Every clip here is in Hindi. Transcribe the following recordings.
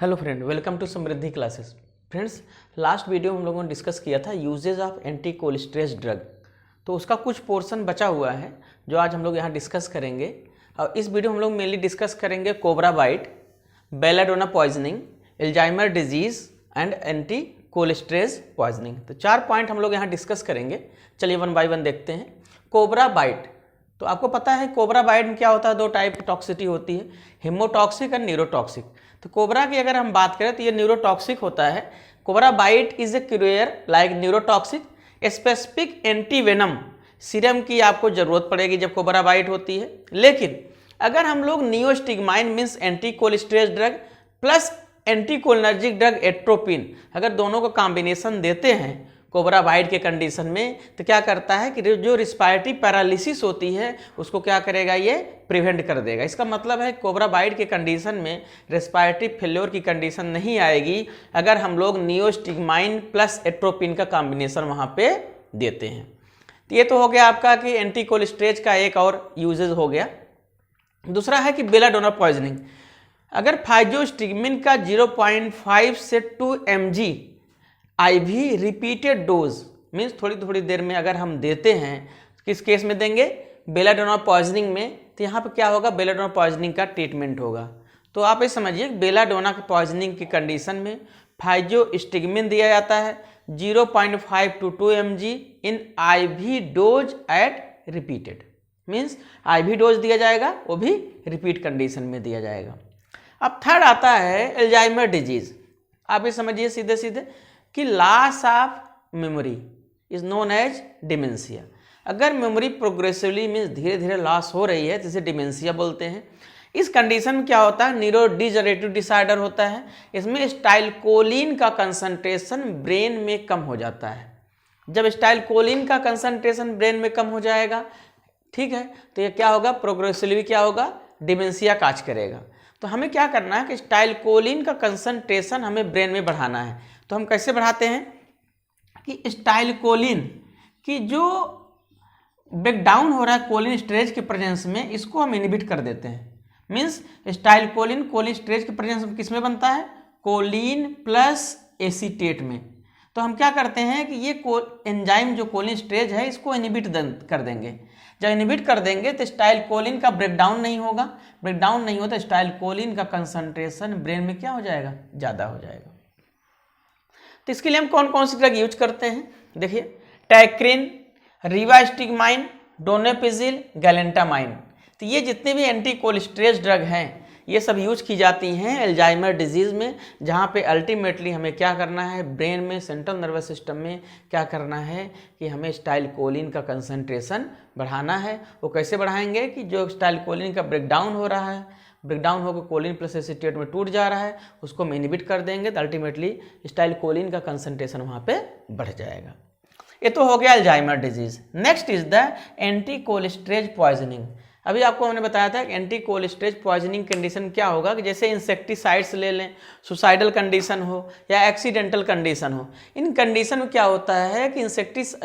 Hello friend, welcome to Samriddhi classes. Friends, last video में हम लोगों ने डिस्कस किया था uses of anti cholinesterase drug. तो उसका कुछ पोर्शन बचा हुआ है जो आज हम लोग यहाँ डिस्कस करेंगे। और इस वीडियो में हम लोग मेनली डिस्कस करेंगे cobra bite, belladonna poisoning, Alzheimer disease and anti cholinesterase poisoning. तो 4 पॉइंट हम लोग यहाँ डिस्कस करेंगे। चलिए वन बाय वन देखते हैं। कोबरा बाइट, तो आपको पता है कोबरा बाइट में क्या होता है, 2 टाइप की टॉक्सिटी होती है, हेमोटॉक्सिक और न्यूरोटॉक्सिक। तो कोबरा की अगर हम बात करें तो ये न्यूरोटॉक्सिक होता है। Cobra bite is a curare like neurotoxic. Specific antivenom serum की आपको जरूरत पड़ेगी जब कोबरा बाइट होती है। लेकिन अगर हम लोग neostigmine means anti cholinesterase drug plus anticholinergic drug atropine, अगर दोनों का कॉम्बिनेशन देते हैं कोबरा बाइट के कंडीशन में, तो क्या करता है कि जो रिस्पायरेटरी पैरालिसिस होती है उसको क्या करेगा, ये प्रिवेंट कर देगा। इसका मतलब है कोबरा बाइट के कंडीशन में रिस्पायरेटरी फेल्योर की कंडीशन नहीं आएगी अगर हम लोग नियोस्टिग्माइन प्लस एट्रोपिन का कॉम्बिनेशन वहाँ पे देते हैं। तो ये तो हो गया आपका कि एंटी कोलेस्ट्रेज का एक और यूजेज हो गया। दूसरा है कि बेलाडोना पॉइजनिंग। अगर फाइजोस्टिग्मिन का 0.5 से 2 mg IV repeated dose means थोड़ी थोड़ी देर में अगर हम देते हैं, किस केस में देंगे, बेलाडोना पॉइजनिंग में, तो यहाँ पे क्या होगा, बेलाडोना पॉइजनिंग का ट्रीटमेंट होगा। तो आप ये समझिए बेलाडोना के पॉइजनिंग की कंडीशन में फाइजोस्टिग्मिन दिया जाता है 0.5 to 2 mg in IV dose at repeated, means IV dose दिया जाएगा, वो भी रिपीट कंडीशन में दिया जाएगा। अब थर्ड आता है अल्जाइमर डिजीज। आप ये समझिए सीधे सीधे कि loss of memory is known as dementia. अगर मेमोरी प्रोग्रेसिवली मीन्स धीरे धीरे लॉस हो रही है तो इसे डिमेंशिया बोलते हैं। इस कंडीशन में क्या होता है, न्यूरो डिजनरेटिव डिसऑर्डर होता है। इसमें स्टाइलकोलिन का कंसंट्रेशन ब्रेन में कम हो जाता है। जब स्टाइलकोलिन का कंसंट्रेशन ब्रेन में कम हो जाएगा, ठीक है, तो ये क्या होगा, प्रोग्रेसिवली क्या होगा, डिमेंशिया काज करेगा। तो हमें क्या करना है कि स्टाइलकोलिन का कंसंट्रेशन हमें ब्रेन में बढ़ाना है। तो हम कैसे बढ़ाते हैं कि स्टाइलकोलिन की जो ब्रेकडाउन हो रहा है कोलिन स्टेरेज के प्रेजेंस में, इसको हम इनहिबिट कर देते हैं। मीन्स स्टाइलकोलिन कोलिन स्टेरेज के प्रेजेंस में किस में बनता है, कोलिन प्लस एसीटेट में। तो हम क्या करते हैं कि ये एंजाइम जो कोलिन स्टेरेज है इसको इनहिबिट कर देंगे। जब इनहिबिट कर देंगे तो स्टाइलकोलिन का ब्रेकडाउन नहीं होगा। ब्रेकडाउन नहीं होता, स्टाइलकोलिन का कंसंट्रेशन ब्रेन में क्या हो जाएगा, ज़्यादा हो जाएगा। तो इसके लिए हम कौन कौन सी ड्रग यूज करते हैं, देखिए, टैक्रिन, रिवास्टिग्माइन, डोनेपिजिल, गैलेंटामाइन। तो ये जितने भी एंटी कोलेस्ट्रेज ड्रग हैं ये सब यूज की जाती हैं अल्जाइमर डिजीज़ में, जहाँ पे अल्टीमेटली हमें क्या करना है, ब्रेन में सेंट्रल नर्वस सिस्टम में क्या करना है कि हमें स्टाइलकोलिन का कंसंट्रेशन बढ़ाना है। वो कैसे बढ़ाएंगे कि जो स्टाइलकोलिन का ब्रेकडाउन हो रहा है, ब्रेकडाउन होकर कोलिन प्लस एसीटेट में टूट जा रहा है, उसको हम इनहिबिट कर देंगे तो अल्टीमेटली स्टाइलकोलिन का कंसंट्रेशन वहाँ पे बढ़ जाएगा। ये तो हो गया Alzheimer disease. Next is the anti cholinesterase poisoning. अभी आपको हमने बताया था कि एंटी कोलेस्ट्रेज पॉइजनिंग कंडीशन क्या होगा कि जैसे इंसेक्टिसाइड्स ले लें, सुसाइडल कंडीशन हो या एक्सीडेंटल कंडीशन हो। इन कंडीशन में क्या होता है कि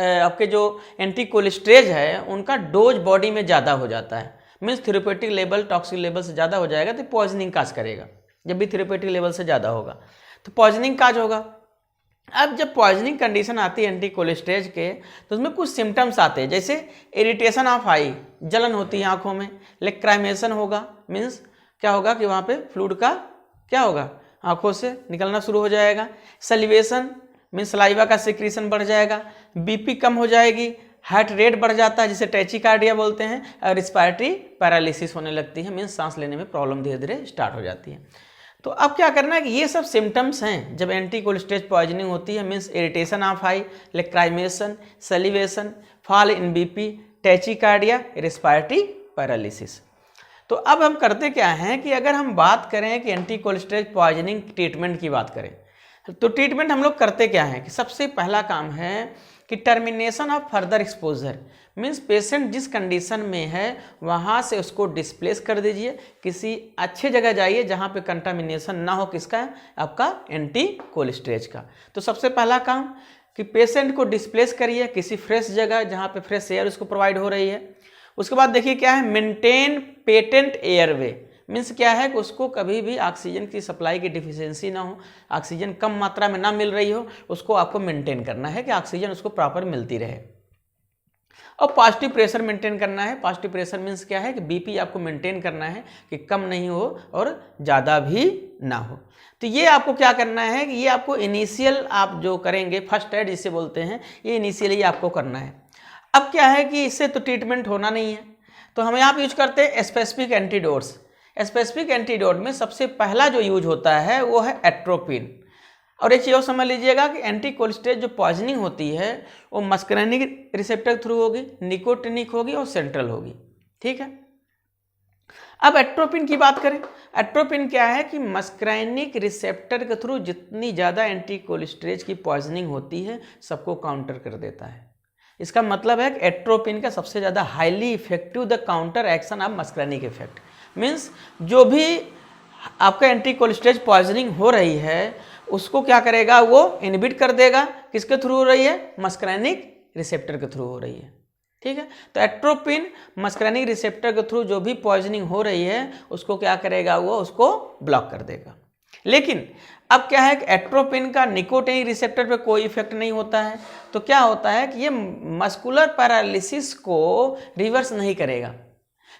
आपके जो एंटी कोलेस्ट्रेज है उनका डोज बॉडी में ज़्यादा हो जाता है, means therapeutic level toxic level से ज़्यादा हो जाएगा तो पॉइजनिंग काज करेगा। जब भी थेरेप्यूटिक लेवल से ज़्यादा होगा तो पॉइजनिंग काज होगा। अब जब पॉइजनिंग कंडीशन आती है एंटी कोलेस्ट्रेज के, तो उसमें कुछ सिम्टम्स आते हैं, जैसे इरिटेशन ऑफ आई, जलन होती है आंखों में, लेक्राइमेशन होगा, मीन्स क्या होगा कि वहाँ पे फ्लूइड का क्या होगा, आंखों से निकलना शुरू हो जाएगा। सलिवेशन मीन्स सलाइवा का सिक्रीशन बढ़ जाएगा। बीपी कम हो जाएगी, हार्ट रेट बढ़ जाता है जिसे टैचिकार्डिया बोलते हैं, और रिस्पायरेटरी पैरालिसिस होने लगती है, मीन्स सांस लेने में प्रॉब्लम धीरे धीरे स्टार्ट हो जाती है। तो अब क्या करना है कि ये सब सिम्टम्स हैं जब एंटी कोलेस्ट्रेज पॉइजनिंग होती है, means irritation of eye, lacrimation, salivation, fall in BP, tachycardia, respiratory paralysis. तो अब हम करते क्या हैं कि अगर हम बात करें कि एंटी कोलेस्ट्रेज पॉइजनिंग ट्रीटमेंट की बात करें, तो ट्रीटमेंट हम लोग करते क्या हैं कि सबसे पहला काम है कि termination of further exposure, means patient जिस कंडीशन में है वहाँ से उसको डिस्प्लेस कर दीजिए, किसी अच्छे जगह जाइए जहाँ पे कंटामिनेशन ना हो, किसका, आपका एंटी कोलेस्ट्रेज का। तो सबसे पहला काम कि पेशेंट को डिस्प्लेस करिए किसी फ्रेश जगह जहाँ पे फ्रेश एयर उसको प्रोवाइड हो रही है। उसके बाद देखिए क्या है, मेंटेन पेटेंट एयरवे, मीन्स क्या है कि उसको कभी भी ऑक्सीजन की सप्लाई की डिफिशियंसी ना हो, ऑक्सीजन कम मात्रा में ना मिल रही हो, उसको आपको मेंटेन करना है कि ऑक्सीजन उसको प्रॉपर मिलती रहे। और पॉजिटिव प्रेशर मेंटेन करना है। पॉजिटिव प्रेशर मीन्स क्या है कि बीपी आपको मेंटेन करना है कि कम नहीं हो और ज़्यादा भी ना हो। तो ये आपको क्या करना है कि ये आपको इनिशियल आप जो करेंगे फर्स्ट एड जिसे बोलते हैं, ये इनिशियली आपको करना है। अब क्या है कि इससे तो ट्रीटमेंट होना नहीं है, तो हम यहाँ पे यूज करते हैं स्पेसिफिक एंटीडोट्स। स्पेसिफिक एंटीडोट में सबसे पहला जो यूज होता है वो है एट्रोपिन। और एक चीज़ और समझ लीजिएगा कि एंटीकोलिस्टेरॉल जो पॉइजनिंग होती है वो मस्करैनिक रिसेप्टर थ्रू होगी, निकोटिनिक होगी और सेंट्रल होगी, ठीक है। अब एट्रोपिन की बात करें। एट्रोपिन क्या है कि मस्करैनिक रिसेप्टर के थ्रू जितनी ज़्यादा एंटीकोलिस्टेरॉल की पॉइजनिंग होती है सबको काउंटर कर देता है। इसका मतलब है कि एट्रोपिन का सबसे ज़्यादा highly effective the counter action of muscarinic effect. Means जो भी आपका एंटीकोलिस्टेरॉल पॉइजनिंग हो रही है उसको क्या करेगा, वो इनहिबिट कर देगा। किसके थ्रू हो रही है? मस्करैनिक रिसेप्टर के थ्रू हो रही है, ठीक है। तो एट्रोपिन मस्करैनिक रिसेप्टर के थ्रू जो भी पॉइजनिंग हो रही है उसको क्या करेगा, वो उसको ब्लॉक कर देगा। लेकिन अब क्या है कि एट्रोपिन का निकोटिनिक रिसेप्टर पे कोई इफेक्ट नहीं होता है, तो क्या होता है कि ये मस्कुलर पैरालिसिस को रिवर्स नहीं करेगा,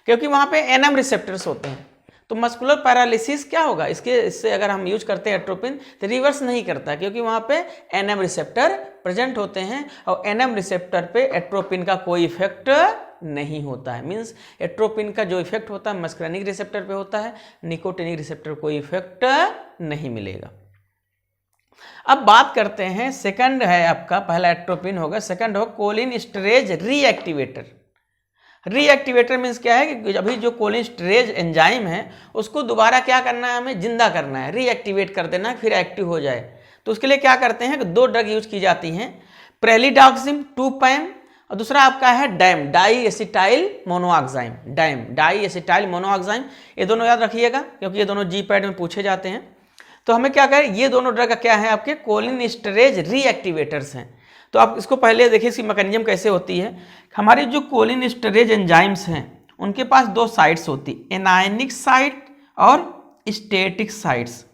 क्योंकि वहाँ पे एनएम रिसेप्टर्स होते हैं। तो मस्कुलर पैरालिसिस क्या होगा, इससे अगर हम यूज करते हैं एट्रोपिन तो रिवर्स नहीं करता, क्योंकि वहाँ पे एनएम रिसेप्टर प्रेजेंट होते हैं और एनएम रिसेप्टर पे एट्रोपिन का कोई इफेक्ट नहीं होता है। मीन्स एट्रोपिन का जो इफेक्ट होता है मस्करैनिक रिसेप्टर पे होता है, निकोटिनिक रिसेप्टर कोई इफेक्ट नहीं मिलेगा। अब बात करते हैं, सेकंड है आपका, पहला एट्रोपिन होगा, सेकंड हो कोलिनेस्टरेज रीएक्टिवेटर। रीएक्टिवेटर मीन्स क्या है कि अभी जो कोलिनेस्टरेज एंजाइम है उसको दोबारा क्या करना है, हमें जिंदा करना है, रीएक्टिवेट कर देना है, फिर एक्टिव हो जाए। तो उसके लिए क्या करते हैं कि दो ड्रग यूज की जाती हैं, प्रेलिडाक्सिम 2-पाइम और दूसरा आपका है DAM, diacetyl monoxime. DAM, diacetyl monoxime, ये दोनों याद रखिएगा क्योंकि ये दोनों जीपैड में पूछे जाते हैं। तो हमें क्या करें, ये दोनों ड्रग क्या है, आपके कोलिनेस्टरेज रीएक्टिवेटर्स हैं। तो आप इसको पहले देखिए इसकी मैकेनिज्म कैसे होती है। हमारे जो कोलिनेस्टरेज एंजाइम्स हैं उनके पास दो साइट्स होती, एनायनिक साइट और स्टेटिक साइट्स।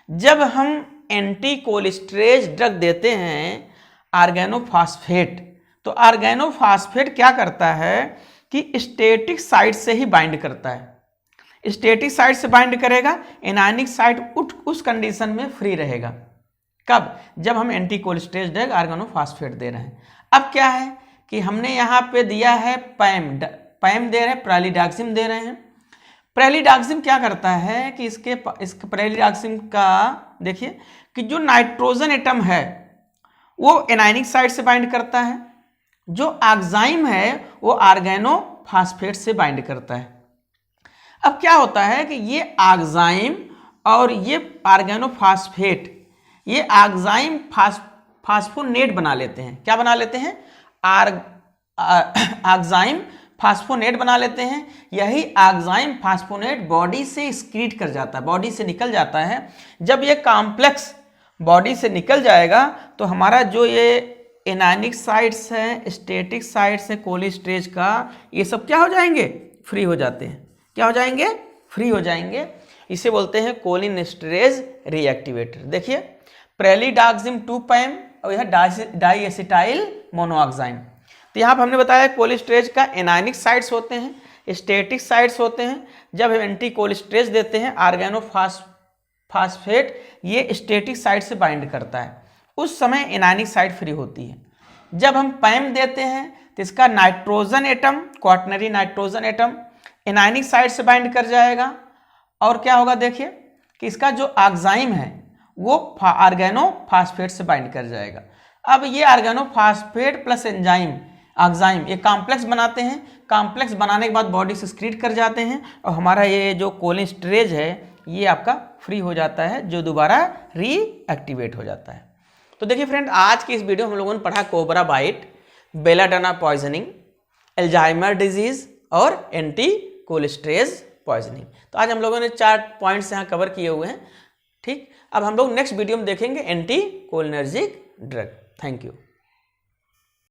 जब हम एंटीकोलिस्टरेज ड्रग देते हैं ऑर्गेनोफॉस्फेट, तो ऑर्गेनोफॉस्फेट क्या करता है कि स्टेटिक साइट से ही बाइंड करता है। स्टेटिक साइट से बाइंड करेगा, एनायनिक साइट उस कंडीशन में फ्री रहेगा। कब? जब हम एंटीकोलिस्टरेज ड्रग ऑर्गेनोफॉस्फेट दे रहे हैं। अब क्या है कि हमने यहाँ पे दिया है पैम दे रहे हैं, प्रेलिडाक्सिम दे रहे हैं। प्रेलिडाक्सिम क्या करता है कि इस प्रेलिडाक्सिम का देखिए कि जो नाइट्रोजन एटम है वो एनायनिक साइट से बाइंड करता है, जो ऑक्साइम है वो ऑर्गेनोफॉस्फेट से बाइंड करता है। अब क्या होता है कि ये ऑक्साइम और ये ऑर्गेनोफॉस्फेट ये ऑक्साइम फास्फोनेट बना लेते हैं। क्या बना लेते हैं? ऑक्साइम फास्फोनेट बना लेते हैं। यही ऑक्साइम फास्फोनेट बॉडी से एक्सक्रीट कर जाता है, बॉडी से निकल जाता है। जब ये कॉम्प्लेक्स बॉडी से निकल जाएगा तो हमारा जो ये एनायनिक साइट्स हैं, स्टेटिक साइट्स हैं कोलिनेस्टरेज का, ये सब क्या हो जाएंगे? फ्री हो जाते हैं। क्या हो जाएंगे? फ्री हो जाएंगे। इसे बोलते हैं कोलिनेस्टरेज रीएक्टिवेटर। देखिए प्रेलिडाक्सिम 2-पाइम और यह डाई एसिटाइल मोनोऑक्साइम। तो यहाँ पर हमने बताया कोलिनेस्टरेज का एनायनिक साइट्स होते हैं, स्टेटिक साइट्स होते हैं। जब हम एंटीकोलिनेस्टरेज देते हैं ऑर्गेनोफॉस्फेट ये स्टेटिक साइट से बाइंड करता है, उस समय एनायनिक साइट फ्री होती है। जब हम पैम देते हैं तो इसका nitrogen atom, quaternary nitrogen atom anionic site से बाइंड कर जाएगा और क्या होगा, देखिए कि इसका जो ऑक्साइम है वो ऑर्गेनोफॉस्फेट से बाइंड कर जाएगा। अब ये ऑर्गेनोफॉस्फेट प्लस एंजाइम ऑक्साइम ये कॉम्प्लेक्स बनाते हैं। कॉम्प्लेक्स बनाने के बाद बॉडी से एक्सक्रीट कर जाते हैं और हमारा ये जो कोलिनेस्टरेज है ये आपका फ्री हो जाता है, जो दोबारा रीएक्टिवेट हो जाता है। तो देखिए फ्रेंड, आज की इस वीडियो में हम लोगों ने पढ़ा cobra bite, belladonna poisoning, Alzheimer disease और एंटीकोलिनेस्टरेज पॉइजनिंग। तो आज हम लोगों ने 4 पॉइंट्स यहाँ कवर किए हुए हैं। ठीक, अब हम लोग नेक्स्ट वीडियो में देखेंगे एंटीकोलिनर्जिक ड्रग। Thank you.